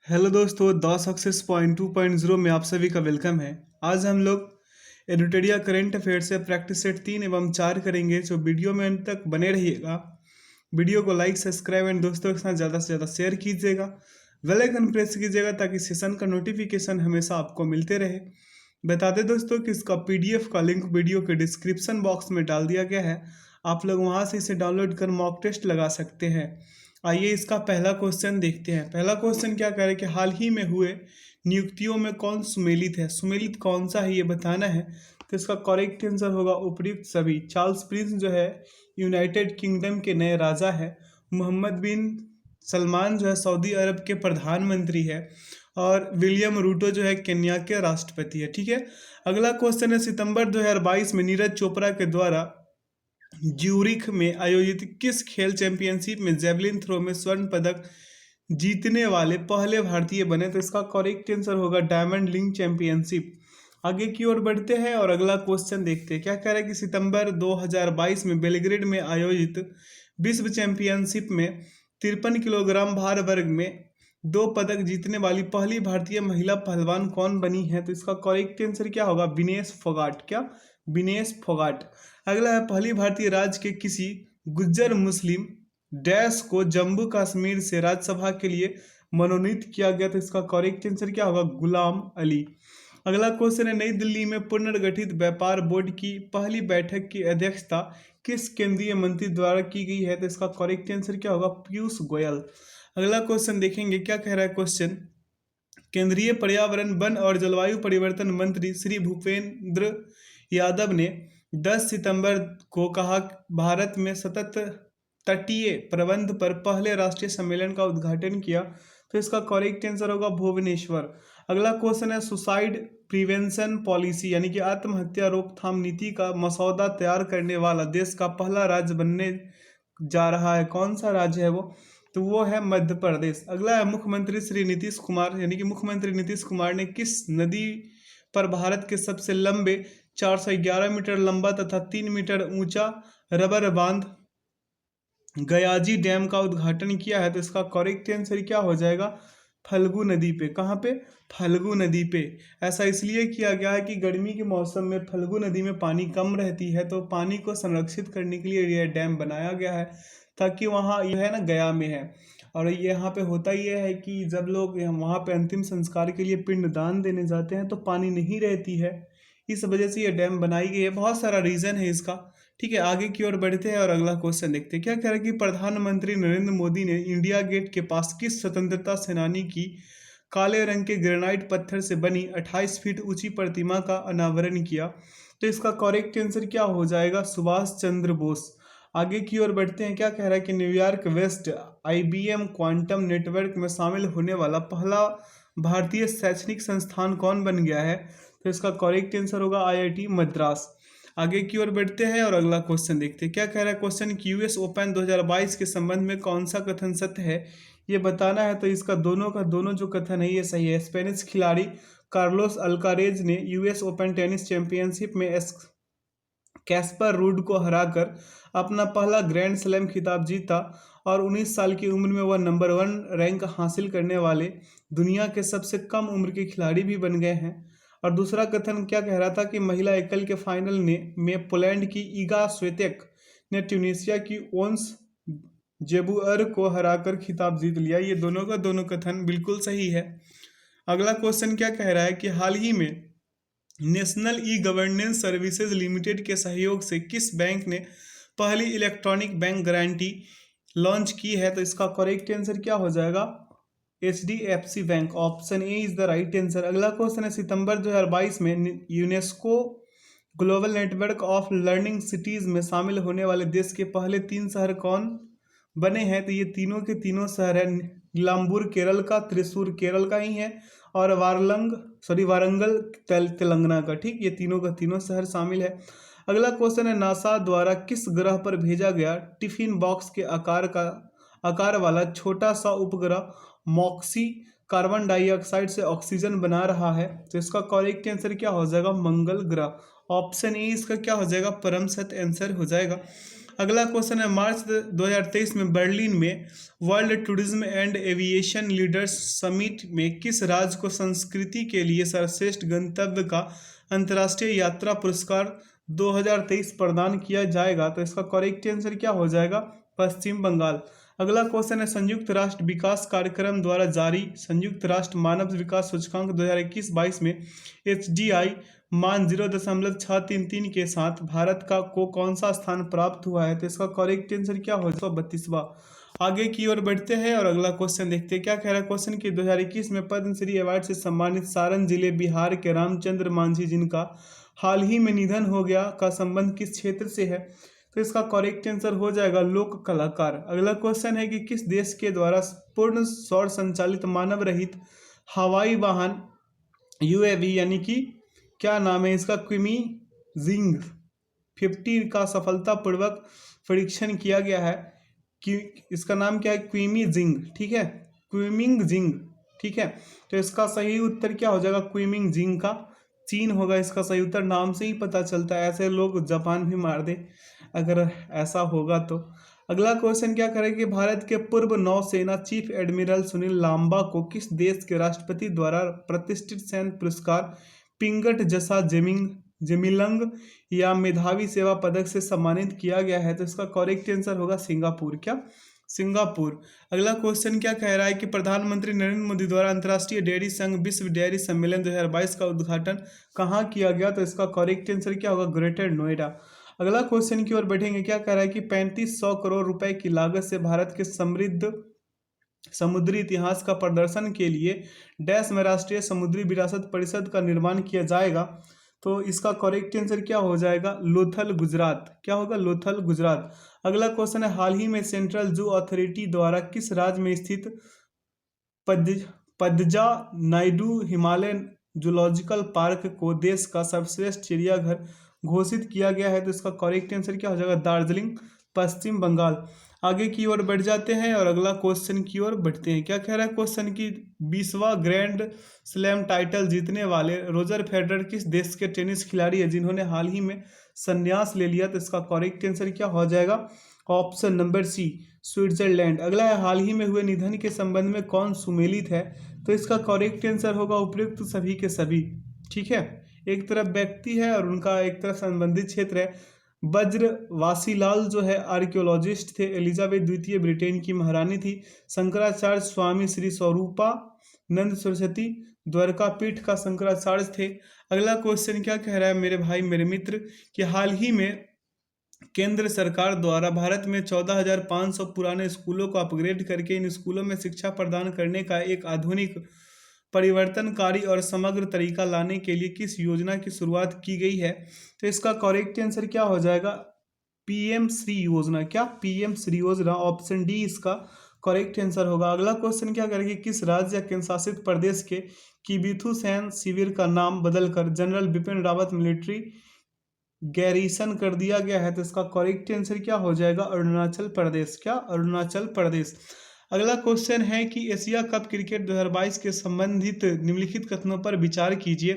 Hello दोस्तों, the success point 2.0 में आप सभी का वेलकम है। आज हम लोग एडुटेरिया करंट अफेयर से प्रैक्टिस सेट 3 एवं 4 करेंगे। जो वीडियो में अंत तक बने रहिएगा। वीडियो को लाइक, सब्सक्राइब एंड दोस्तों के साथ ज़्यादा से ज़्यादा शेयर कीजिएगा। बेल आइकन प्रेस कीजिएगा ताकि सेशन का नोटिफिकेशन हमेशा आपको मिलते रहे। बता दें दोस्तों कि इसका पीडीएफ का लिंक वीडियो के डिस्क्रिप्शन बॉक्स में डाल दिया गया है। आप लोग वहां से इसे डाउनलोड कर मॉक टेस्ट लगा सकते हैं। आइए इसका पहला क्वेश्चन देखते हैं। पहला क्वेश्चन क्या कह रहा है कि हाल ही में हुए नियुक्तियों में कौन सुमेलित है। सुमेलित कौन सा है ये बताना है। तो इसका करेक्ट आंसर होगा उपयुक्त सभी। चार्ल्स प्रिंस जो है यूनाइटेड किंगडम के नए राजा है। मोहम्मद बिन सलमान जो है सऊदी अरब के प्रधानमंत्री है। और विलियम रूटो जो है केन्या के राष्ट्रपति है। ठीक है। अगला क्वेश्चन है, सितंबर 2022 में नीरज चोपड़ा के द्वारा ज्यूरिख में आयोजित किस खेल चैंपियनशिप में जेवलिन थ्रो में स्वर्ण पदक जीतने वाले पहले भारतीय बने। तो इसका करेक्ट आंसर होगा डायमंड लिंक चैंपियनशिप। आगे की ओर बढ़ते हैं और अगला क्वेश्चन देखते हैं। क्या कह रहा है कि सितंबर 2022 में बेलग्रेड में आयोजित विश्व चैंपियनशिप में 53 किलोग्राम भार वर्ग में 2 पदक जीतने वाली पहली भारतीय महिला पहलवान कौन बनी है। तो इसका करेक्ट आंसर क्या होगा, विनेश फोगाट। क्या, विनेश फोगाट। अगला है, पहली भारतीय राज्य के किसी गुज्जर मुस्लिम डैश को जम्मू कश्मीर से राज्यसभा के लिए मनोनीत किया गया। तो इसका करेक्ट आंसर क्या होगा, गुलाम अली। अगला क्वेश्चन है, नई दिल्ली में पुनर्गठित व्यापार बोर्ड की पहली बैठक की अध्यक्षता किस केंद्रीय मंत्री द्वारा की गई है। तो इसका करेक्ट आंसर क्या होगा, पीयूष गोयल। अगला क्वेश्चन देखेंगे। क्या कह रहा है क्वेश्चन, केंद्रीय पर्यावरण, वन और जलवायु परिवर्तन मंत्री श्री भूपेंद्र यादव ने 10 सितंबर को कहा भारत में सतत तटीय प्रबंध पर पहले राष्ट्रीय सम्मेलन का उद्घाटन किया। तो इसका करेक्ट आंसर होगा भुवनेश्वर। अगला क्वेश्चन है, सुसाइड प्रिवेंशन पॉलिसी यानी कि आत्महत्या रोकथाम नीति का मसौदा तैयार करने वाला देश का पहला राज्य बनने जा रहा है। कौन सा राज्य है वो, तो वो है मध्य प्रदेश। अगला है, मुख्यमंत्री श्री नीतीश कुमार यानी कि मुख्यमंत्री नीतीश कुमार ने किस नदी पर भारत के सबसे लंबे 411 मीटर लंबा तथा 3 मीटर ऊंचा रबर बांध गयाजी डैम का उद्घाटन किया है। तो इसका करेक्ट आंसर क्या हो जाएगा, फल्गु नदी पे। कहाँ पे, फल्गु नदी पे। ऐसा इसलिए किया गया है कि गर्मी के मौसम में फल्गु नदी में पानी कम रहती है, तो पानी को संरक्षित करने के लिए यह डैम बनाया गया है, ताकि वहाँ यह है ना गया में है। और यहाँ पे होता यह है कि जब लोग वहाँ पे अंतिम संस्कार के लिए पिंडदान देने जाते हैं तो पानी नहीं रहती है, इस वजह से ये डैम बनाई गई है। बहुत सारा रीजन है इसका। ठीक है, आगे की ओर बढ़ते हैं और अगला क्वेश्चन देखते हैं। क्या कह रहा है कि प्रधानमंत्री नरेंद्र मोदी ने इंडिया गेट के पास किस स्वतंत्रता सेनानी की काले रंग के ग्रेनाइट पत्थर से बनी 28 फीट ऊंची प्रतिमा का अनावरण किया। तो इसका करेक्ट आंसर क्या हो जाएगा, सुभाष चंद्र बोस। आगे की ओर बढ़ते हैं। क्या कह रहा है कि New York west IBM quantum network में शामिल होने वाला पहला भारतीय शैक्षणिक संस्थान कौन बन गया है। तो इसका करेक्ट आंसर होगा आईआईटी मद्रास। आगे की ओर बढ़ते हैं और अगला क्वेश्चन देखते हैं। क्या कह रहा है क्वेश्चन कि यूएस ओपन 2022 के संबंध में कौन सा कथन सत्य है ये बताना है। तो इसका दोनों का दोनों जो कथन है ये सही है। स्पेनिश खिलाड़ी कार्लोस अल्कारेज ने यूएस ओपन टेनिस चैंपियनशिप में कैस्पर रूड को हराकर अपना पहला ग्रैंड स्लैम खिताब जीता और 19 साल की उम्र में वह नंबर 1 रैंक हासिल करने वाले दुनिया के सबसे कम उम्र के खिलाड़ी भी बन गए हैं। और दूसरा कथन क्या कह रहा था कि महिला एकल के फाइनल में पोलैंड की ईगा स्वेतेक ने ट्यूनीशिया की ओंस जेबुअर को हराकर खिताब जीत लिया। ये दोनों का दोनों कथन बिल्कुल सही है। अगला क्वेश्चन क्या कह रहा है कि हाल ही में national e governance services limited के सहयोग से किस बैंक ने पहली इलेक्ट्रॉनिक बैंक गारंटी लॉन्च की है। तो इसका करेक्ट आंसर क्या हो जाएगा, HDFC bank. Option A is the right answer. अगला क्वेश्चन है, सितंबर 2022 में UNESCO global network of learning cities में शामिल होने वाले देश के पहले 3 शहर कौन बने हैं। तो ये तीनों के तीनों शहर है, नीलाम्बूर केरल का, त्रिशूर केरल का ही है, और वारंगल तेलंगाना का। ठीक, ये तीनों का तीनों शहर शामिल है। अगला क्वेश्चन है, नासा द्वारा किस ग्रह पर भेजा गया टिफिन बॉक्स के आकार वाला छोटा सा उपग्रह मॉक्सी कार्बन डाइऑक्साइड से ऑक्सीजन बना रहा है। तो इसका करेक्ट आंसर क्या हो जाएगा, मंगल ग्रह। ऑप्शन ए इसका क्या हो जाएगा, परम सत्य आंसर हो जाएगा। अगला क्वेश्चन है, मार्च 2023 में बर्लिन में world tourism and aviation leaders summit में किस राज्य को संस्कृति के लिए सर्वश्रेष्ठ गंतव्य का अंतर्राष्ट्रीय यात्रा पुरस्कार 2023 प्रदान किया जाएगा? तो इसका करेक्ट आंसर क्या हो जाएगा? पश्चिम बंगाल। अगला क्वेश्चन है, संयुक्त राष्ट्र विकास कार्यक्रम द्वारा जारी संयुक्त राष्ट्र मानव विकास सूचकांक 2021-22 में HDI मान 0.633 के साथ भारत का को कौन सा स्थान प्राप्त हुआ है? तो इसका करेक्ट आंसर क्या हो जाएगा? 32वां। आगे की ओर बढ़ते हैं और अगला क्वेश्चन देखते हैं क्या कह रहा है क्वेश्चन की। 2021 में पद्मश्री अवार्ड से सम्मानित सारण जिले बिहार के रामचंद्र मांझी, जिनका हाल ही में निधन हो गया, का संबंध किस क्षेत्र से है? तो इसका करेक्ट आंसर हो जाएगा लोक कलाकार। अगला क्वेश्चन है कि किस देश के द्वारा पूर्ण सौर संचालित मानव रहित हवाई वाहन UAV यानी कि क्या नाम है इसका, क्विमिजिंग 50 का सफलतापूर्वक परीक्षण किया गया है कि इसका नाम क्या है? क्विमिजिंग, ठीक है, क्विमिंगजिंग, ठीक है। तो इसका सही उत्तर क्या हो जाएगा? क्विमिंगजिंग का चीन होगा इसका सही उत्तर। नाम से ही पता चलता है, ऐसे लोग जापान भी मार दे अगर ऐसा होगा तो। अगला क्वेश्चन क्या करें कि भारत के पूर्व नौसेना चीफ एडमिरल सुनील लांबा को किस देश के राष्ट्रपति द्वारा प्रतिष्ठित सैन्य पुरस्कार पिंगट जसा जेमिलंग या मेधावी सेवा पदक से सम्मानित किया गया है? तो इसका करेक्ट आंसर होगा सिंगापुर। क्या? सिंगापुर। अगला क्वेश्चन क्या कह रहा है कि प्रधानमंत्री नरेंद्र मोदी द्वारा अंतर्राष्ट्रीय डेयरी संघ विश्व डेयरी सम्मेलन 2022 का उद्घाटन कहाँ किया गया? तो इसका करेक्ट आंसर क्या होगा? ग्रेटर नोएडा। अगला क्वेश्चन की ओर बैठेंगे, क्या कह रहा है कि 3500 करोड़ रुपए की लागत से भारत के समृद्ध समुद्री इतिहास का प्रदर्शन के लिए डैश में राष्ट्रीय समुद्री विरासत परिषद का निर्माण किया जाएगा? तो इसका करेक्ट आंसर क्या हो जाएगा? लोथल, गुजरात। क्या होगा? लोथल, गुजरात। अगला क्वेश्चन है, हाल ही में सेंट्रल जू अथॉरिटी द्वारा किस राज्य में स्थित पद्जा नायडू हिमालयन जूलॉजिकल पार्क को देश का सर्वश्रेष्ठ चिड़ियाघर घोषित किया गया है? तो इसका करेक्ट आंसर क्या हो जाएगा? दार्जिलिंग, पश्चिम बंगाल। आगे की ओर बढ़ जाते हैं और अगला क्वेश्चन की ओर बढ़ते हैं। क्या कह रहा है क्वेश्चन की, 20वां ग्रैंड स्लैम टाइटल जीतने वाले रोजर फेडरर किस देश के टेनिस खिलाड़ी है जिन्होंने हाल ही में संन्यास ले लिया? तो इसका करेक्ट आंसर क्या हो जाएगा? Option number C, Switzerland. अगला है, हाल ही में हुए निधन के संबंध में कौन सुमेलित है? तो इसका करेक्ट आंसर होगा उपयुक्त सभी के सभी, ठीक है। एक तरफ व्यक्ति है और उनका एक तरफ संबंधित क्षेत्र है। वज्र वासीलाल जो है आर्कियोलॉजिस्ट थे। एलिजाबेथ द्वितीय ब्रिटेन की महारानी थी। शंकराचार्य स्वामी श्री स्वरूपा नंद सरस्वती द्वारका पीठ का शंकराचार्य थे। अगला क्वेश्चन क्या कह रहा है मेरे भाई मेरे मित्र कि हाल ही में केंद्र सरकार द्वारा भारत में 14,500 पुराने स्कूलों को अपग्रेड करके इन स्कूलों में शिक्षा प्रदान करने का एक आधुनिक परिवर्तनकारी और समग्र तरीका लाने के लिए किस योजना की शुरुआत की गई है? तो इसका करेक्ट आंसर क्या हो जाएगा? PM श्री योजना। क्या? PM श्री योजना। ऑप्शन डी इसका करेक्ट आंसर होगा। अगला क्वेश्चन क्या करेंगे, किस राज्य या केंद्र शासित प्रदेश के किबिथु सैन्य शिविर का नाम बदलकर general Bipin Rawat military garrison कर दिया गया है? तो इसका करेक्ट आंसर क्या हो जाएगा? अरुणाचल प्रदेश। क्या? अरुणाचल प्रदेश। अगला क्वेश्चन है कि एशिया कप क्रिकेट 2022 के संबंधित निम्नलिखित कथनों पर विचार कीजिए।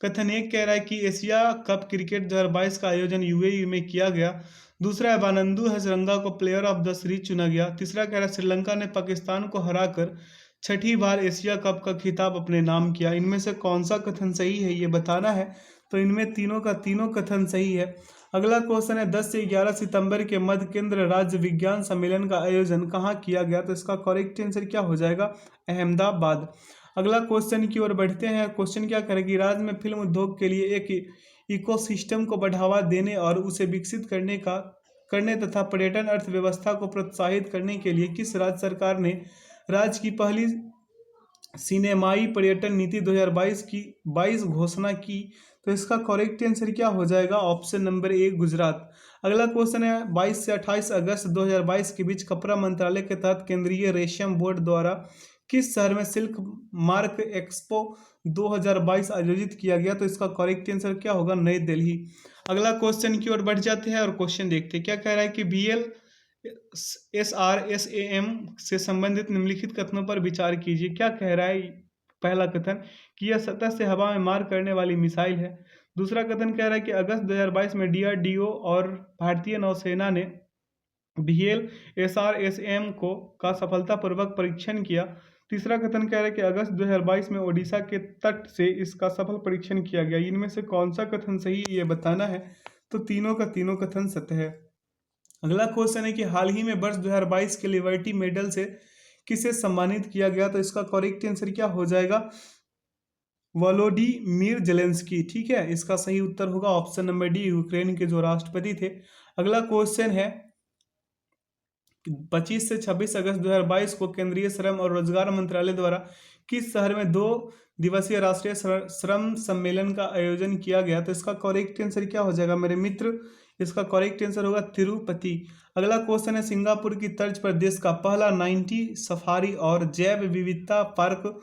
कथन एक कह रहा है कि एशिया कप क्रिकेट 2022 का आयोजन UAE में किया गया। दूसरा है, बानंदू हजरंगा को प्लेयर ऑफ द सीरीज चुना गया। तीसरा कह रहा है, श्रीलंका ने पाकिस्तान को हराकर छठी बार एशिया कप का खिताब अपने नाम किया। इनमें से कौन सा कथन सही है ये बताना है। तो इनमें तीनों का तीनों कथन सही है। अगला क्वेश्चन है, 10 से 11 सितंबर के मध्य केंद्र राज्य विज्ञान सम्मेलन का आयोजन कहाँ किया गया? तो इसका करेक्ट आंसर क्या हो जाएगा? अहमदाबाद। अगला क्वेश्चन की ओर बढ़ते हैं। क्वेश्चन क्या करेगी, राज्य में फिल्म उद्योग के लिए एक इकोसिस्टम को बढ़ावा देने और उसे विकसित करने तथा पर्यटन अर्थव्यवस्था को प्रोत्साहित करने के लिए किस राज्य सरकार ने राज्य की पहली सिनेमाई पर्यटन नीति 2022 घोषणा की? तो इसका करेक्ट आंसर क्या हो जाएगा? Option number A, Gujarat. अगला क्वेश्चन है, 22 से 28 अगस्त 2022 के बीच कपड़ा मंत्रालय के तहत केंद्रीय रेशम बोर्ड द्वारा किस शहर में सिल्क मार्क एक्सपो 2022 आयोजित किया गया? तो इसका करेक्ट आंसर क्या होगा? नई दिल्ली। अगला क्वेश्चन की ओर बढ़ जाते हैं और क्वेश्चन देखते हैं। क्या कह रहा है कि BLSRSAM से संबंधित निम्नलिखित कथनों पर विचार कीजिए। क्या कह रहा है? पहला कथन कि यह सतह से हवा में मार करने वाली मिसाइल है। दूसरा कथन कह रहा है कि अगस्त 2022 में DRDO और भारतीय नौसेना ने VL SRSM को का सफलतापूर्वक परीक्षण किया। तीसरा कथन कह रहा है कि अगस्त 2022 में ओडिशा के तट से इसका सफल परीक्षण किया गया। इनमें से कौन सा कथन सही है ये बताना है, तो तीनों का तीनों कथन सत्य है। अगला क्वेश्चन है कि हाल ही में वर्ष 2022 के लिबर्टी मेडल से किसे सम्मानित किया गया, तो इसका करेक्ट आंसर क्या हो जाएगा, वोलोडिमीर जेलेंस्की। ठीक है, इसका सही उत्तर होगा ऑप्शन नंबर डी, यूक्रेन के जो राष्ट्रपति थे। अगला क्वेश्चन है 25 से 26 अगस्त 2022 को केंद्रीय श्रम और रोजगार मंत्रालय द्वारा किस शहर में 2 दिवसीय राष्ट्रीय श्रम सम्मेलन का आयोजन किया गया, तो इसका करेक्ट आंसर क्या हो जाएगा मेरे मित्र, इसका करेक्ट आंसर होगा तिरुपति। अगला क्वेश्चन है सिंगापुर की तर्ज पर देश का पहला 90 सफारी और जैव विविधता पार्क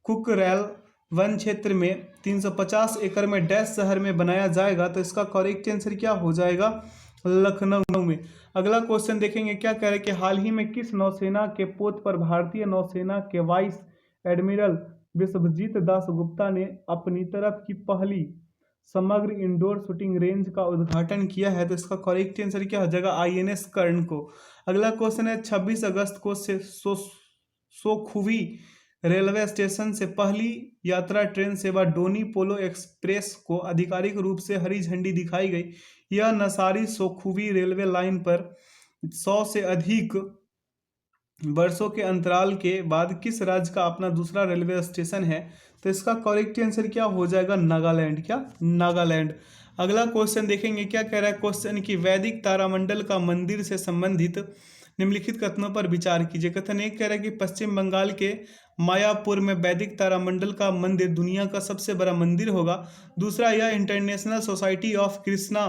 कुकरैल वन क्षेत्र में 350 एकड़ में डैश शहर में बनाया जाएगा, तो इसका करेक्ट आंसर क्या हो जाएगा, लखनऊ में। अगला क्वेश्चन देखेंगे क्या कह रहे हैं कि हाल ही में किस नौसेना के पोत पर भारतीय नौसेना के वाइस एडमिरल विश्वजीत दास गुप्ता ने अपनी तरफ की पहली समग्र इंडोर शूटिंग रेंज का उद्घाटन किया है, तो इसका करेक्ट आंसर क्या हो जाएगा, INS कर्ण को। अगला क्वेश्चन है 26 अगस्त को सोखुवी रेलवे स्टेशन से पहली यात्रा ट्रेन सेवा डोनी पोलो एक्सप्रेस को आधिकारिक रूप से हरी झंडी दिखाई गई। यह नसारी सोखुवी रेलवे लाइन पर 100 से अधिक वर्षों के अंतराल के बाद किस राज्य का अपना दूसरा रेलवे स्टेशन है, तो इसका करेक्ट आंसर क्या हो जाएगा, नागालैंड। क्या, नागालैंड। अगला क्वेश्चन देखेंगे क्या कह रहा है क्वेश्चन की वैदिक तारामंडल का मंदिर से संबंधित निम्नलिखित कथनों पर विचार कीजिए। कथन एक कह रहा है कि पश्चिम बंगाल के मायापुर में वैदिक तारामंडल का मंदिर दुनिया का सबसे बड़ा मंदिर होगा। दूसरा, यह international society of Krishna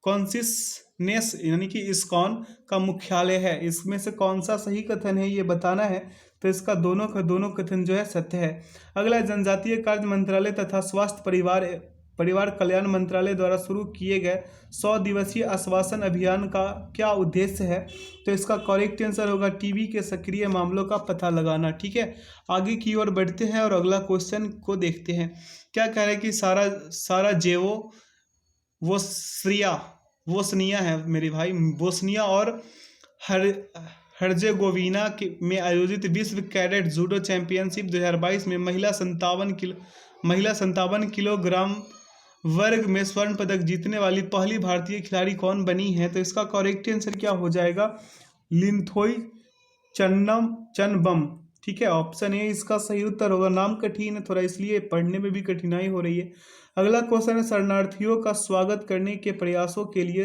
consciousness यानी कि इस्कॉन का मुख्यालय है। इसमें से कौन सा सही कथन है ये बताना है, तो इसका दोनों का दोनों कथन जो है सत्य है। अगला, जनजातीय कार्य मंत्रालय तथा स्वास्थ्य परिवार कल्याण मंत्रालय द्वारा शुरू किए गए 100 दिवसीय आश्वासन अभियान का क्या उद्देश्य है, तो इसका करेक्ट आंसर होगा टीबी के सक्रिय मामलों का पता लगाना। ठीक है, आगे की ओर बढ़ते हैं और अगला क्वेश्चन को देखते हैं। क्या कह रहा है कि सारा जेवो वोस्निया है मेरे भाई, बोस्निया और हर्जेगोविना में आयोजित विश्व कैडेट जूडो चैंपियनशिप 2022 में महिला 57 किलोग्राम वर्ग में स्वर्ण पदक जीतने वाली पहली भारतीय खिलाड़ी कौन बनी है, तो इसका करेक्ट आंसर क्या हो जाएगा, लिंथोई चन्नबम। ठीक है, ऑप्शन ए इसका सही उत्तर होगा। नाम कठिन है थोड़ा, इसलिए पढ़ने में भी कठिनाई हो रही है। अगला क्वेश्चन है शरणार्थियों का स्वागत करने के प्रयासों के लिए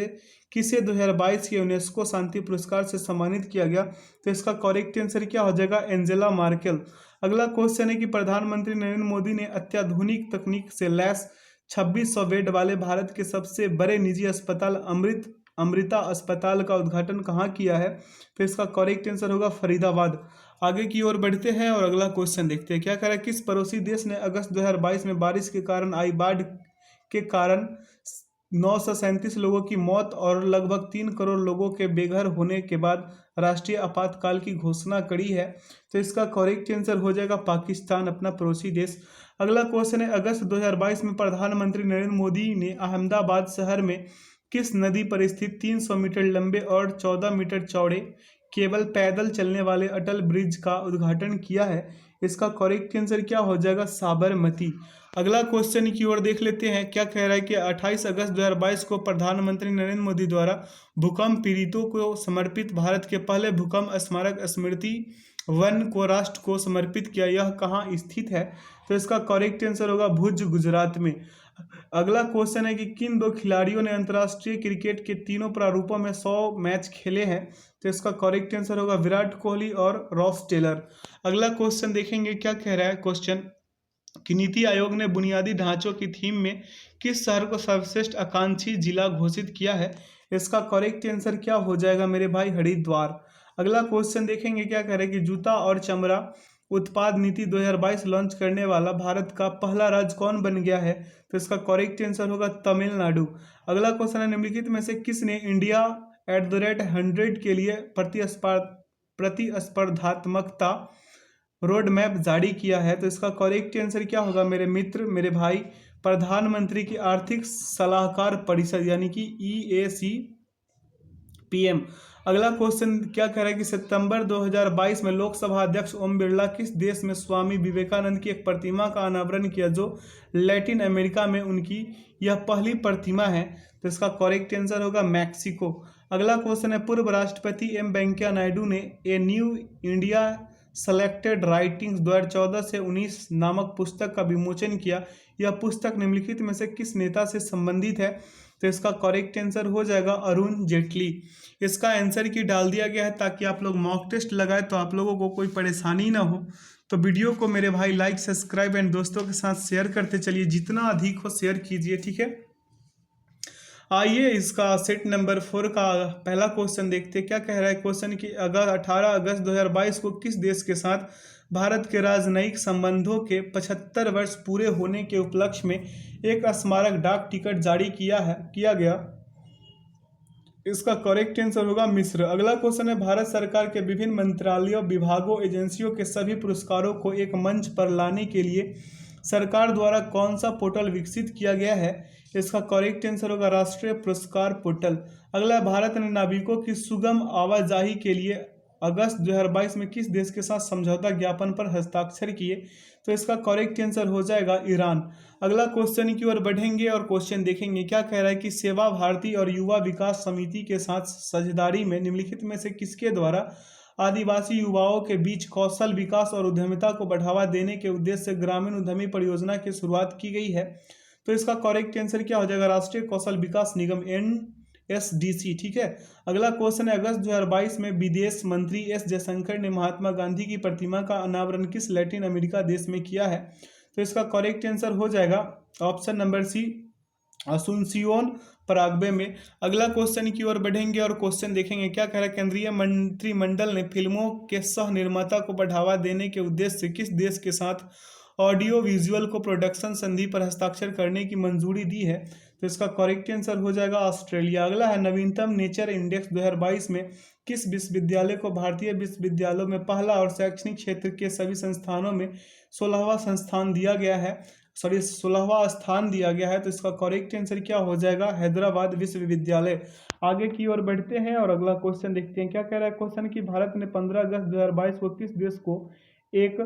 किसे 2022 के यूनेस्को शांति पुरस्कार से सम्मानित किया गया, तो इसका करेक्ट आंसर क्या हो जाएगा, एंजेला मार्केल। अगला क्वेश्चन है कि प्रधानमंत्री नरेंद्र मोदी ने अत्याधुनिक तकनीक से लैस 2600 बेड वाले भारत के सबसे बड़े निजी अस्पताल अमृता अस्पताल का उद्घाटन कहाँ किया है, तो इसका करेक्ट आंसर होगा फरीदाबाद। आगे की ओर बढ़ते हैं और अगला क्वेश्चन देखते हैं। क्या कह रहा है, किस पड़ोसी देश ने अगस्त 2022 में बारिश के कारण आई बाढ़ के कारण 937 लोगों की मौत और लगभग 3 करोड़ लोगों के बेघर होने के बाद राष्ट्रीय आपातकाल की घोषणा करी है, तो इसका करेक्ट आंसर हो जाएगा पाकिस्तान, अपना पड़ोसी देश। अगला क्वेश्चन है अगस्त 2022 में प्रधानमंत्री नरेंद्र मोदी ने अहमदाबाद शहर में किस नदी पर स्थित 300 मीटर लंबे और 14 मीटर चौड़े केवल पैदल चलने वाले अटल ब्रिज का उद्घाटन किया है, इसका करेक्ट आंसर क्या हो जाएगा, साबरमती। अगला क्वेश्चन की ओर देख लेते हैं। क्या कह रहा है कि 28 अगस्त 2022 को प्रधानमंत्री नरेंद्र मोदी द्वारा भूकंप पीड़ितों को समर्पित भारत के पहले भूकंप स्मारक स्मृति वन को राष्ट्र को समर्पित किया, यह कहाँ स्थित है, तो इसका करेक्ट आंसर होगा भुज, गुजरात में। अगला क्वेश्चन है कि किन 2 खिलाड़ियों ने अंतर्राष्ट्रीय क्रिकेट के तीनों प्रारूपों में 100 मैच खेले हैं, तो इसका करेक्ट आंसर होगा विराट कोहली और रॉस टेलर। अगला क्वेश्चन देखेंगे क्या कह रहा है क्वेश्चन कि नीति आयोग ने बुनियादी ढांचों की थीम में किस शहर को सर्वश्रेष्ठ आकांक्षी जिला घोषित किया है, इसका करेक्ट आंसर क्या हो जाएगा मेरे भाई, हरिद्वार। अगला क्वेश्चन देखेंगे क्या कह रहा है कि जूता और चमड़ा उत्पाद नीति 2022 लॉन्च करने वाला भारत का पहला राज्य कौन बन गया है, तो इसका करेक्ट आंसर होगा तमिलनाडु। अगला क्वेश्चन है निम्नलिखित में से किसने इंडिया @100 के लिए प्रतिस्पर्धात्मकता रोड मैप जारी किया है, तो इसका करेक्ट आंसर क्या होगा मेरे मित्र, मेरे भाई, प्रधानमंत्री की आर्थिक सलाहकार परिषद यानी कि EAC पीएम। अगला क्वेश्चन क्या कह रहा है कि सितंबर 2022 में लोकसभा अध्यक्ष ओम बिरला किस देश में स्वामी विवेकानंद की एक प्रतिमा का अनावरण किया जो लैटिन अमेरिका में उनकी यह पहली प्रतिमा है? तो इसका करेक्ट आंसर होगा मैक्सिको। अगला क्वेश्चन है पूर्व राष्ट्रपति एम वेंकैया नायडू ने a new India selected writings 2014 से 19 नामक पुस्तक का विमोचन किया। यह पुस्तक निम्नलिखित में से किस नेता से संबंधित है? तो इसका करेक्ट आंसर हो जाएगा अरुण जेटली। इसका आंसर की डाल दिया गया है ताकि आप लोग मॉक टेस्ट लगाए तो आप लोगों को कोई परेशानी ना हो। तो वीडियो को मेरे भाई लाइक सब्सक्राइब एंड दोस्तों के साथ शेयर करते चलिए, जितना अधिक हो शेयर कीजिए, ठीक है। आइए इसका सेट नंबर 4 का पहला क्वेश्चन देखते हैं। क्या कह रहा है क्वेश्चन कि 18 अगस्त 2022 को किस देश के साथ भारत के राजनयिक संबंधों के 75 वर्ष पूरे होने के उपलक्ष्य में एक स्मारक डाक टिकट जारी किया गया? इसका करेक्ट आंसर होगा मिस्र। अगला क्वेश्चन है भारत सरकार के विभिन्न मंत्रालयों, विभागों, एजेंसियों के सभी पुरस्कारों को एक मंच पर लाने के लिए सरकार द्वारा कौन सा पोर्टल विकसित किया गया है? इसका करेक्ट आंसर होगा राष्ट्रीय पुरस्कार पोर्टल। अगला, भारत ने नाविकों की सुगम आवाजाही के लिए अगस्त 2022 में किस देश के साथ समझौता ज्ञापन पर हस्ताक्षर किए? तो इसका करेक्ट आंसर हो जाएगा ईरान। अगला क्वेश्चन की ओर बढ़ेंगे और क्वेश्चन देखेंगे। क्या कह रहा है कि सेवा भारती और युवा विकास समिति के साथ साझेदारी में निम्नलिखित में से किसके द्वारा आदिवासी युवाओं के बीच कौशल विकास और उद्यमिता को बढ़ावा देने के उद्देश्य से ग्रामीण उद्यमी परियोजना की शुरुआत की गई है? तो इसका करेक्ट आंसर क्या हो जाएगा राष्ट्रीय कौशल विकास निगम NSDC, ठीक है। अगला क्वेश्चन है अगस्त 2022 में विदेश मंत्री एस जयशंकर ने महात्मा गांधी की प्रतिमा का अनावरण किस लैटिन अमेरिका देश में किया है? तो इसका करेक्ट आंसर हो जाएगा ऑप्शन नंबर सी, असुनसियोन पराग्वे में। अगला क्वेश्चन की ओर बढ़ेंगे और क्वेश्चन देखेंगे। क्या कह रहा है केंद्रीय मंत्रिमंडल ने फिल्मों के सह निर्माता को बढ़ावा देने के उद्देश्य से किस देश के साथ ऑडियो विजुअल को प्रोडक्शन संधि पर हस्ताक्षर करने की मंजूरी दी है? तो इसका करेक्ट आंसर हो जाएगा ऑस्ट्रेलिया। अगला है नवीनतम नेचर इंडेक्स 2022 में किस विश्वविद्यालय को भारतीय विश्वविद्यालयों में पहला और शैक्षणिक क्षेत्र के सभी संस्थानों में 16वां स्थान दिया गया है? तो इसका करेक्ट आंसर क्या हो जाएगा हैदराबाद विश्वविद्यालय। आगे की ओर बढ़ते हैं और अगला क्वेश्चन देखते हैं। क्या कह रहा है क्वेश्चन कि भारत ने 15 अगस्त 2022 को किस देश को एक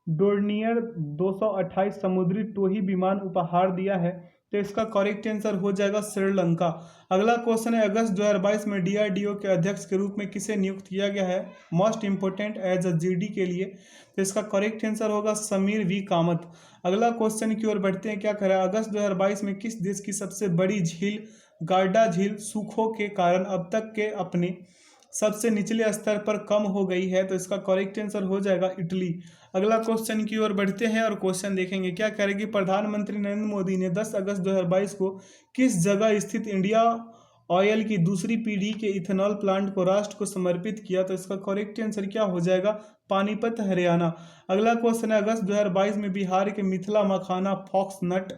डोर्नियर 228 समुद्री टोही विमान उपहार दिया है? तो इसका करेक्ट आंसर हो जाएगा श्रीलंका। अगला क्वेश्चन है अगस्त 2022 में DRDO के अध्यक्ष के रूप में किसे नियुक्त किया गया है most important as a GD के लिए? तो इसका करेक्ट आंसर होगा समीर V कामत। अगला क्वेश्चन की ओर बढ़ते हैं। क्या कह रहा है अगस्त 2022 में किस देश की सबसे बड़ी झील गार्डा झील सूखों के कारण अब तक के अपने सबसे निचले स्तर पर कम हो गई है? तो इसका करेक्ट आंसर हो जाएगा इटली। अगला क्वेश्चन की ओर बढ़ते हैं और क्वेश्चन देखेंगे। क्या करेगी प्रधानमंत्री नरेंद्र मोदी ने 10 अगस्त 2022 को किस जगह स्थित इंडिया ऑयल की दूसरी पीढ़ी के इथेनॉल प्लांट को राष्ट्र को समर्पित किया? तो इसका करेक्ट आंसर क्या हो जाएगा पानीपत हरियाणा। अगला क्वेश्चन है अगस्त 2022 में बिहार के मिथिला मखाना फॉक्सनट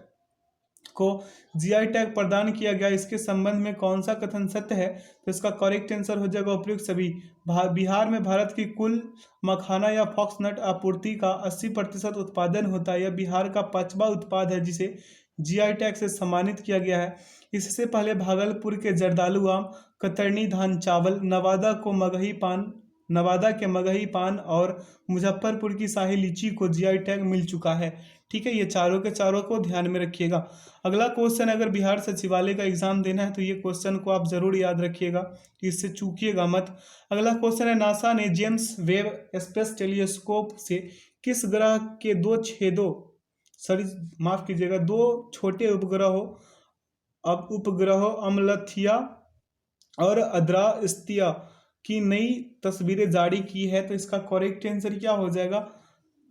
को GI टैग प्रदान किया गया, इसके संबंध में कौन सा कथन सत्य है? तो इसका करेक्ट आंसर हो जाएगा उपयुक्त सभी। बिहार में भारत की कुल मखाना या फॉक्सनट आपूर्ति का 80% उत्पादन होता है। यह बिहार का 5वां उत्पाद है जिसे GI टैग से सम्मानित किया गया है। इससे पहले भागलपुर के जर्दालू आम, कतरनी धान चावल, नवादा के मगही पान और मुजफ्फरपुर की शाही लीची को GI टैग मिल चुका है। ठीक है, ये चारों के चारों को ध्यान में रखिएगा। अगला क्वेश्चन, अगर बिहार सचिवालय का एग्जाम देना है तो ये क्वेश्चन को आप जरूर याद रखिएगा, इससे चूकिएगा मत। अगला क्वेश्चन है नासा ने जेम्स वेब स्पेस टेलीस्कोप से किस ग्रह के दो छोटे उपग्रहों अमलथिया और अद्रास्तिया की नई तस्वीरें जारी की है? तो इसका करेक्ट आंसर क्या हो जाएगा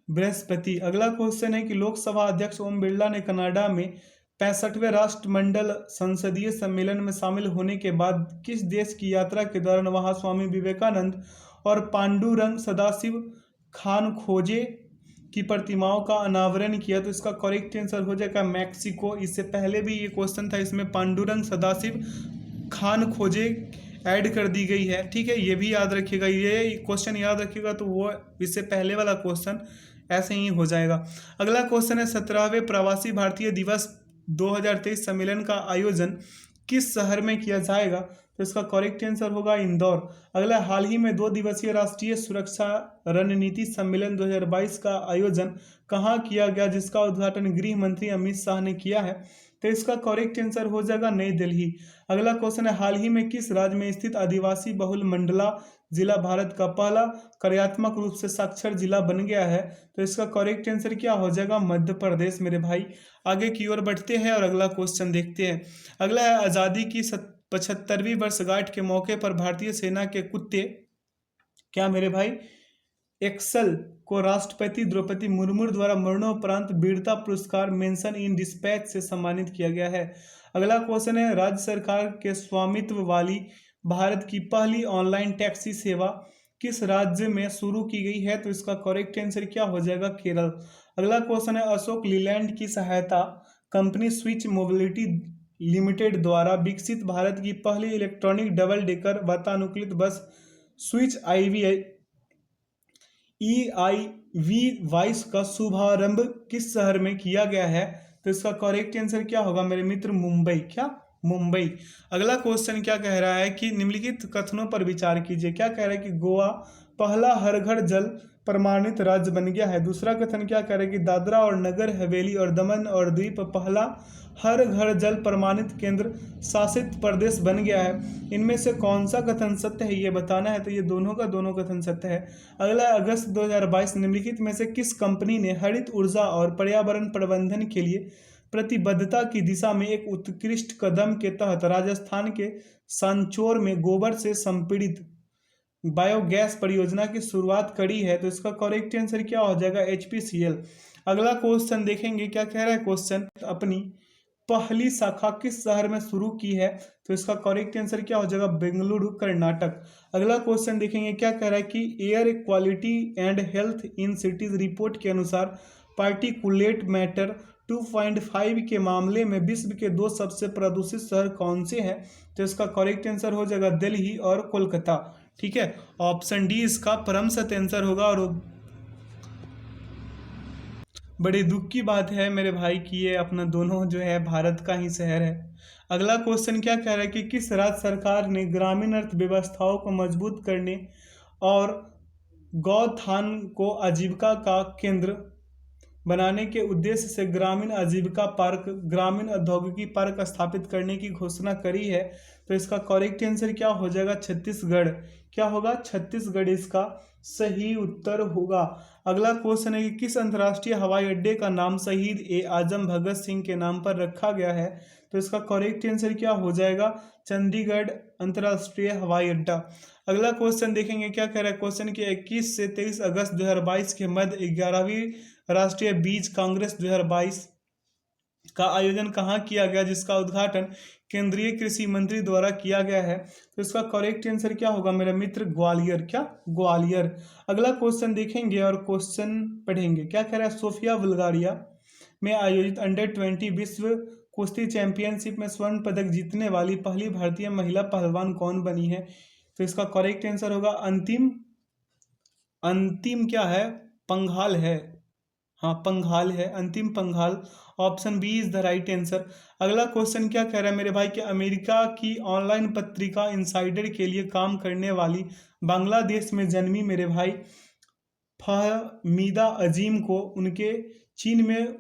बृहस्पति। अगला क्वेश्चन है कि लोकसभा अध्यक्ष ओम बिरला ने कनाडा में 65वें राष्ट्रमंडल संसदीय सम्मेलन में शामिल होने के बाद किस देश की यात्रा के दौरान वहां स्वामी विवेकानंद और पांडुरंग सदाशिव खानखोजे की प्रतिमाओं का अनावरण किया? तो इसका करेक्ट आंसर हो जाएगा मैक्सिको। इससे पहले भी ये क्वेश्चन था, इसमें पांडुरंग सदाशिव खानखोजे ऐड कर दी गई है। ठीक है, ये भी याद रखिएगा, ये क्वेश्चन याद रखिएगा तो वो इससे पहले वाला क्वेश्चन ऐसे ही हो जाएगा। अगला क्वेश्चन है 17वें प्रवासी भारतीय दिवस 2023 सम्मेलन का आयोजन किस शहर में किया जाएगा? तो इसका करेक्ट आंसर होगा इंदौर। अगला, हाल ही में 2 दिवसीय राष्ट्रीय सुरक्षा रणनीति सम्मेलन 2022 का आयोजन कहाँ किया गया, जिसका उद्घाटन गृह मंत्री अमित शाह ने किया है? तो इसका करेक्ट आंसर हो जाएगा नई दिल्ली। अगला क्वेश्चन है, हाल ही में किस राज्य में स्थित आदिवासी बहुल मंडला जिला भारत का पहला कार्यात्मक रूप से साक्षर जिला बन गया है? तो इसका करेक्ट आंसर क्या हो जाएगा? मध्य प्रदेश मेरे भाई। आगे की ओर बढ़ते हैं और अगला क्वेश्चन देखते हैं। अगला है, आजादी की 75वीं वर्षगांठ के मौके पर भारतीय सेना के कुत्ते क्या मेरे भाई एक्सल को राष्ट्रपति द्रौपदी मुर्मू द्वारा मरणोपरांत वीरता पुरस्कार मेंशन इन डिस्पैच से सम्मानित किया गया है? अगला क्वेश्चन है, राज्य सरकार के स्वामित्व वाली भारत की पहली ऑनलाइन टैक्सी सेवा किस राज्य में शुरू की गई है? तो इसका करेक्ट आंसर क्या हो जाएगा? केरल। अगला क्वेश्चन है, अशोक लीलैंड की सहायता कंपनी स्विच मोबिलिटी लिमिटेड द्वारा विकसित भारत की पहली इलेक्ट्रॉनिक डबल डेकर वातानुकूलित बस स्विच EIV 22 का शुभारंभ किस शहर में किया गया है? तो इसका करेक्ट आंसर क्या होगा मेरे मित्र? मुंबई। क्या? मुंबई। अगला क्वेश्चन क्या कह रहा है कि निम्नलिखित कथनों पर विचार कीजिए। क्या कह रहा है कि गोवा पहला हर घर जल प्रमाणित राज्य बन गया है। दूसरा कथन क्या कह रहा है कि दादरा और नगर हवेली और दमन और द्वीप पहला हर घर जल प्रमाणित केंद्र शासित प्रदेश बन गया है। इनमें से कौन सा कथन सत्य है ये बताना है। तो ये दोनों का दोनों कथन सत्य है। अगला, अगस्त 2022 निम्नलिखित में से किस कंपनी ने हरित ऊर्जा और पर्यावरण प्रबंधन के लिए प्रतिबद्धता की दिशा में एक उत्कृष्ट कदम के तहत राजस्थान के सांचौर में गोबर से संपीड़ित बायोगैस परियोजना की शुरुआत करी है? तो इसका करेक्ट आंसर क्या हो जाएगा? HPCL। अगला क्वेश्चन देखेंगे क्या कह रहा है क्वेश्चन, अपनी पहली शाखा किस शहर में शुरू की है? तो इसका करेक्ट आंसर क्या हो जाएगा? बेंगलुरु कर्नाटक। अगला क्वेश्चन देखेंगे क्या कह रहा है कि air quality and health in cities report के अनुसार पार्टिकुलेट मैटर 2.5 के मामले में विश्व के 2 सबसे प्रदूषित शहर कौन से हैं? तो इसका करेक्ट आंसर हो जाएगा दिल्ली और कोलकाता। ठीक है, ऑप्शन डी इसका परम सत्य आंसर होगा। और बड़े दुख की बात है मेरे भाई कि ये अपना दोनों जो है भारत का ही शहर है। अगला क्वेश्चन क्या कह रहा है कि किस राज्य सरकार ने ग्रामीण अर्थव्यवस्थाओं को मजबूत करने और गौथान को आजीविका का केंद्र बनाने के उद्देश्य से ग्रामीण आजीविका पार्क, ग्रामीण औद्योगिकी पार्क स्थापित करने की घोषणा करी है? तो इसका करेक्ट आंसर क्या हो जाएगा? छत्तीसगढ़। क्या होगा? छत्तीसगढ़ इसका सही उत्तर होगा। अगला क्वेश्चन है कि किस अंतर्राष्ट्रीय हवाई अड्डे का नाम शहीद आजम भगत सिंह के नाम पर रखा गया है? तो इसका करेक्ट आंसर क्या हो जाएगा? चंडीगढ़ अंतर्राष्ट्रीय हवाई अड्डा। अगला क्वेश्चन देखेंगे क्या कह रहा है क्वेश्चन कि 21 से 23 अगस्त 2022 के मध्य 11वीं राष्ट्रीय बीज कांग्रेस 2022 का आयोजन कहाँ किया गया, जिसका उद्घाटन केंद्रीय कृषि मंत्री द्वारा किया गया है? तो इसका करेक्ट आंसर क्या होगा मेरा मित्र? ग्वालियर। क्या? ग्वालियर। अगला क्वेश्चन देखेंगे और क्वेश्चन पढ़ेंगे। क्या कह रहा है? सोफिया बुल्गारिया में आयोजित अंडर-20 विश्व कुश्ती चैंपियनशिप में स्वर्ण पदक जीतने वाली पहली भारतीय महिला पहलवान कौन बनी है? तो इसका करेक्ट आंसर होगा अंतिम क्या है? पंघाल है। हाँ, पंघाल है, अंतिम Panghal. Option B is the right answer. अगला क्वेश्चन क्या कह रहा है मेरे भाई कि अमेरिका की ऑनलाइन पत्रिका इनसाइडर के लिए काम करने वाली बांग्लादेश में जन्मी मेरे भाई फहमीदा अजीम को उनके चीन में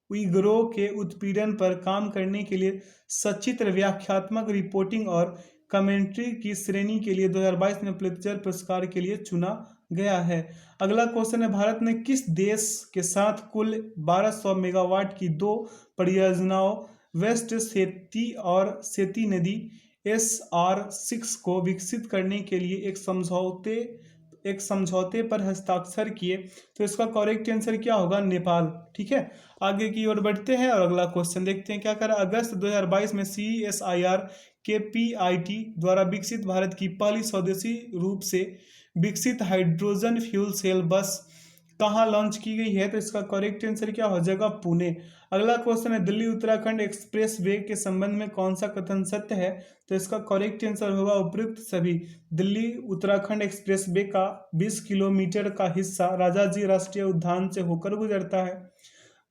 उइगुरों के उत्पीड़न पर काम करने के लिए सचित्र व्याख्यात्मक रिपोर्टिंग और कमेंट्री की श्रेणी के लिए 2022 में पुलित्जर पुरस्कार के लिए चुना गया है। अगला क्वेश्चन है, भारत ने किस देश के साथ कुल 1200 मेगावाट की 2 परियोजनाओं वेस्ट सेती और सेती नदी SR6 को विकसित करने के लिए एक समझौते पर हस्ताक्षर किए? तो इसका करेक्ट आंसर क्या होगा? नेपाल। ठीक है, आगे की ओर बढ़ते हैं और अगला क्वेश्चन देखते हैं क्या कर रहा है। अगस्त 2022 में CSIR के PIT द्वारा विकसित भारत की पहली स्वदेशी रूप से विकसित हाइड्रोजन फ्यूल सेल बस कहाँ लॉन्च की गई है? तो इसका करेक्ट आंसर क्या हो जाएगा? पुणे। अगला क्वेश्चन है, दिल्ली उत्तराखंड एक्सप्रेस वे के संबंध में कौन सा कथन सत्य है? तो इसका करेक्ट आंसर होगा उपयुक्त सभी। दिल्ली उत्तराखंड एक्सप्रेस वे का 20 किलोमीटर का हिस्सा राजाजी राष्ट्रीय उद्यान से होकर गुजरता है।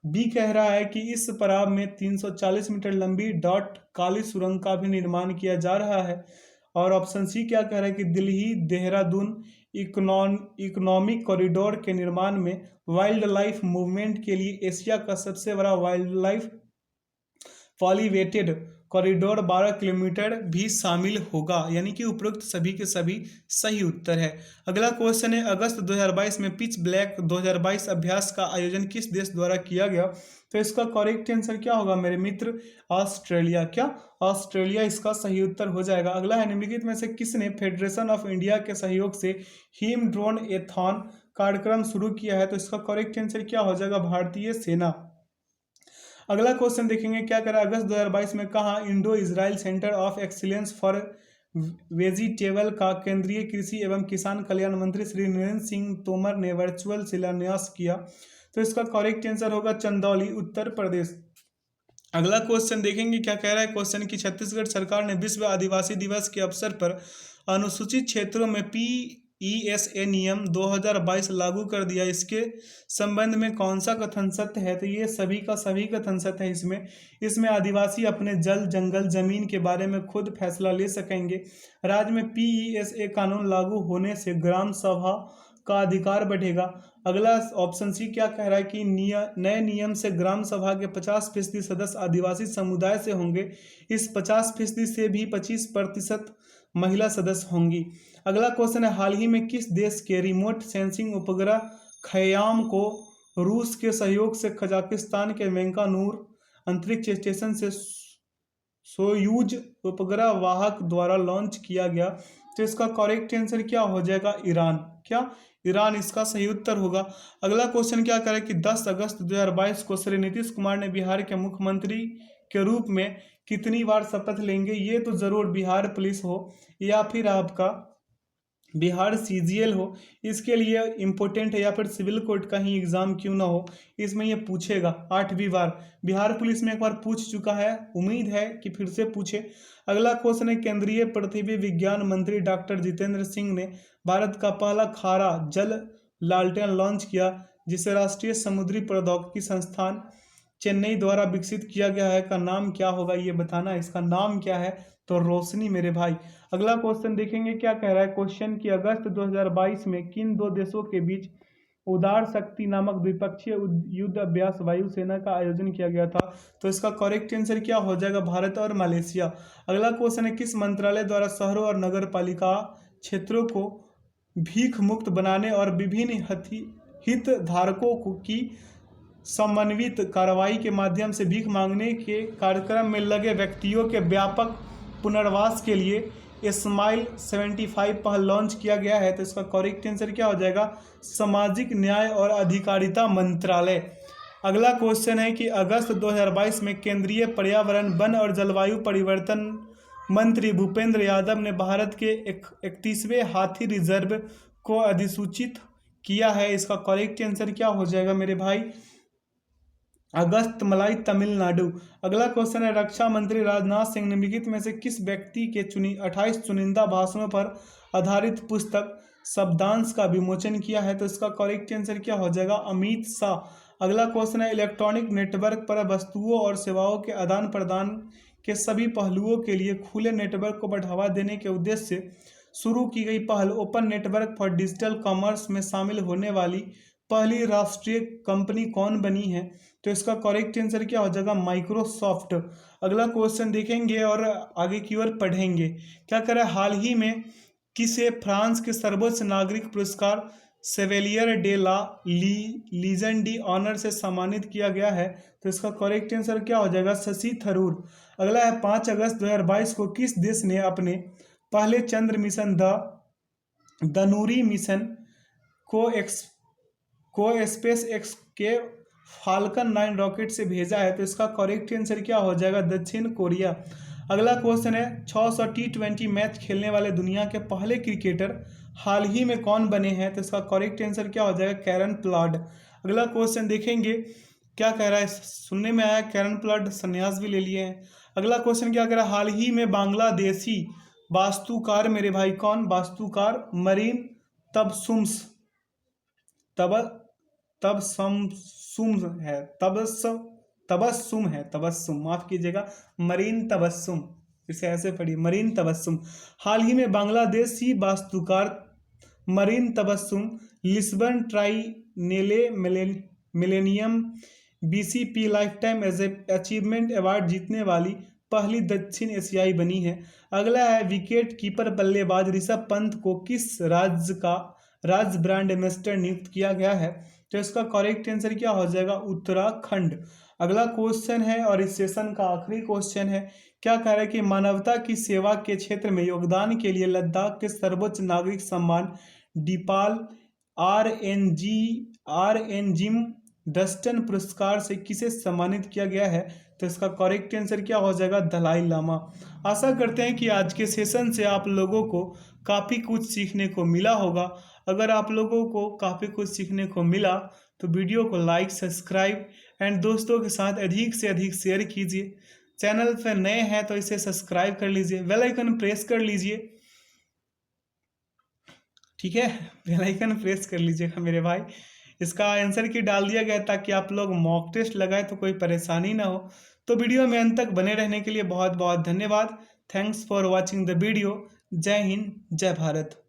बी कह रहा है कि इस पड़ाव में 340 मीटर लंबी डॉट काली सुरंग का भी निर्माण किया जा रहा है। और ऑप्शन सी क्या कह रहा है कि दिल्ली देहरादून इकोनॉमिक कॉरिडोर के निर्माण में वाइल्ड लाइफ मूवमेंट के लिए एशिया का सबसे बड़ा वाइल्ड लाइफ पॉलीवेटेड कॉरिडोर 12 किलोमीटर भी शामिल होगा। यानी कि उपरोक्त सभी के सभी सही उत्तर है। अगला क्वेश्चन है, अगस्त 2022 में पिच ब्लैक 2022 अभ्यास का आयोजन किस देश द्वारा किया गया? तो इसका करेक्ट आंसर क्या होगा मेरे मित्र? ऑस्ट्रेलिया। क्या? ऑस्ट्रेलिया इसका सही उत्तर हो जाएगा। अगला है, निम्नलिखित में से किसने फेडरेशन ऑफ इंडिया के सहयोग से हिम ड्रोन एथॉन कार्यक्रम शुरू किया है? तो इसका करेक्ट आंसर क्या हो जाएगा? भारतीय सेना। अगला क्वेश्चन देखेंगे, क्या करा अगस्त 2022 में कहा Indo Israel centre of excellence for vegetable का केंद्रीय कृषि एवं किसान कल्याण मंत्री श्री नरेंद्र सिंह तोमर ने वर्चुअल शिलान्यास किया? तो इसका करेक्ट आंसर होगा चंदौली, उत्तर प्रदेश। अगला क्वेश्चन देखेंगे, क्या कह रहा है क्वेश्चन की छत्तीसगढ़ सरकार ने विश्व आदिवासी दिवस के अवसर पर अनुसूचित क्षेत्रों में PESA नियम 2022 लागू कर दिया। इसके संबंध में कौन सा कथन सत्य है? तो ये सभी का सभी कथन सत्य है। इसमें आदिवासी अपने जल जंगल जमीन के बारे में खुद फैसला ले सकेंगे। राज्य में PESA कानून लागू होने से ग्राम सभा का अधिकार बढ़ेगा। अगला ऑप्शन सी क्या कह रहा है कि नए नियम से ग्राम सभा के 50% सदस्य आदिवासी समुदाय से होंगे। इस 50% से भी 25% महिला सदस्य होंगी। अगला क्वेश्चन है, हाल ही में किस देश के रिमोट सेंसिंग उपग्रह खयाम को रूस के सहयोग से कजाकिस्तान के बैंकानूर अंतरिक्ष स्टेशन से सोयूज उपग्रह वाहक द्वारा लॉन्च किया गया? तो इसका करेक्ट आंसर क्या हो जाएगा? ईरान। क्या? ईरान इसका सही उत्तर होगा। अगला क्वेश्चन क्या करे कि 10 अगस्त 2022 को श्री नीतीश कुमार ने बिहार के मुख्यमंत्री के रूप में कितनी बार शपथ लेंगे? ये तो जरूर बिहार पुलिस हो या फिर आपका बिहार CGL हो, इसके लिए इम्पोर्टेंट है, या फिर सिविल कोर्ट का ही एग्जाम क्यों ना हो, इसमें ये पूछेगा 8वीं बार। बिहार पुलिस में एक बार पूछ चुका है, उम्मीद है कि फिर से पूछे। अगला क्वेश्चन है, केंद्रीय पृथ्वी विज्ञान मंत्री डॉक्टर जितेंद्र सिंह ने भारत का पहला खारा जल लालटेन लॉन्च किया, जिसे राष्ट्रीय समुद्री प्रौद्योगिकी संस्थान चेन्नई द्वारा विकसित किया गया है, का नाम क्या होगा? ये बताना, इसका नाम क्या है? तो रोशनी मेरे भाई। अगला क्वेश्चन देखेंगे, क्या कह रहा है क्वेश्चन कि अगस्त 2022 में किन दो देशों के बीच उदार शक्ति नामक द्विपक्षीय युद्ध अभ्यास वायुसेना का आयोजन किया गया था? तो इसका करेक्ट आंसर क्या हो जाएगा? भारत और मलेशिया। अगला क्वेश्चन है, किस मंत्रालय द्वारा शहरों और नगर पालिका क्षेत्रों को भीख मुक्त बनाने और विभिन्न हितधारकों की समन्वित कार्रवाई के माध्यम से भीख मांगने के कार्यक्रम में लगे व्यक्तियों के व्यापक पुनर्वास के लिए स्माइल 75 पहल लॉन्च किया गया है? तो इसका करेक्ट आंसर क्या हो जाएगा? सामाजिक न्याय और अधिकारिता मंत्रालय। अगला क्वेश्चन है कि अगस्त 2022 में केंद्रीय पर्यावरण वन और जलवायु परिवर्तन मंत्री भूपेंद्र यादव ने भारत के 31वें हाथी रिजर्व को अधिसूचित किया है। इसका करेक्ट आंसर क्या हो जाएगा मेरे भाई? अगस्त मलाई, तमिलनाडु। अगला क्वेश्चन है, रक्षा मंत्री राजनाथ सिंह निम्नलिखित में से किस व्यक्ति के 28 चुनिंदा भाषणों पर आधारित पुस्तक शब्दांश का विमोचन किया है? तो इसका करेक्ट आंसर क्या हो जाएगा? अमित शाह। अगला क्वेश्चन है, इलेक्ट्रॉनिक नेटवर्क पर वस्तुओं और सेवाओं के आदान प्रदान के सभी पहलुओं के लिए खुले नेटवर्क को बढ़ावा देने के उद्देश्य से शुरू की गई पहल open network for digital commerce में शामिल होने वाली पहली राष्ट्रीय कंपनी कौन बनी है? तो इसका करेक्ट आंसर क्या हो जाएगा? माइक्रोसॉफ्ट। अगला क्वेश्चन देखेंगे और आगे की ओर पढ़ेंगे। क्या करें, हाल ही में किसे फ्रांस के सर्वोच्च नागरिक पुरस्कार Chevalier de la Legion d' honneur से सम्मानित किया गया है? तो इसका करेक्ट आंसर क्या हो जाएगा? शशि थरूर। अगला है, 5 अगस्त 2022 को किस देश ने अपने पहले चंद्र मिशन दनूरी मिशन को स्पेस एक्स के फाल्कन 9 रॉकेट से भेजा है? तो इसका करेक्ट आंसर क्या हो जाएगा? दक्षिण कोरिया। अगला क्वेश्चन है, 600 T20 मैच खेलने वाले दुनिया के पहले क्रिकेटर हाल ही में कौन बने हैं? तो इसका करेक्ट आंसर क्या हो जाएगा? कैरन प्लाड। अगला क्वेश्चन देखेंगे, क्या कह रहा है, सुनने में आया कैरन प्लाड संन्यास भी ले लिए हैं। अगला क्वेश्चन क्या कह रहा है, हाल ही में बांग्लादेशी वास्तुकार मेरे भाई कौन? वास्तुकार मरीन तबस्सुम है, तबस्सुम है, तबस्सुम, माफ कीजिएगा, मरीन तबस्सुम, इसे ऐसे पढ़िए, मरीन तबस्सुम। हाल ही में बांग्लादेशी वास्तुकार Marina Tabassum Lisbon Triennale Millennium BCP lifetime achievement award जीतने वाली पहली दक्षिण एशियाई बनी है। अगला है विकेट कीपर बल्लेबाज ऋषभ पंत को किस राज्य ब्रांड एम्बेसडर नियुक्त किया गया है? तो इसका करेक्ट आंसर क्या हो जाएगा? उत्तराखंड। अगला क्वेश्चन है और इस सेशन का आखिरी क्वेश्चन है। क्या कह रहा है कि मानवता की सेवा के क्षेत्र में योगदान के लिए लद्दाख के सर्वोच्च नागरिक सम्मान दीपाल आर एन जिम डस्टन पुरस्कार से किसे सम्मानित किया गया है? तो इसका करेक्ट आंसर क्या हो जाएगा? दलाई लामा। आशा करते हैं कि आज के सेशन से आप लोगों को काफ़ी कुछ सीखने को मिला होगा। अगर आप लोगों को काफ़ी कुछ सीखने को मिला तो वीडियो को लाइक, सब्सक्राइब एंड दोस्तों के साथ अधिक से अधिक शेयर कीजिए। चैनल पर नए हैं तो इसे सब्सक्राइब कर लीजिए, बेल आइकन प्रेस कर लीजिए, ठीक है, बेल आइकन प्रेस कर लीजिएगा मेरे भाई। इसका आंसर की डाल दिया गया ताकि आप लोग मॉक टेस्ट लगाए तो कोई परेशानी ना हो। तो वीडियो में अंत तक बने रहने के लिए बहुत बहुत धन्यवाद। Thanks for watching the video. जय हिंद, जय भारत।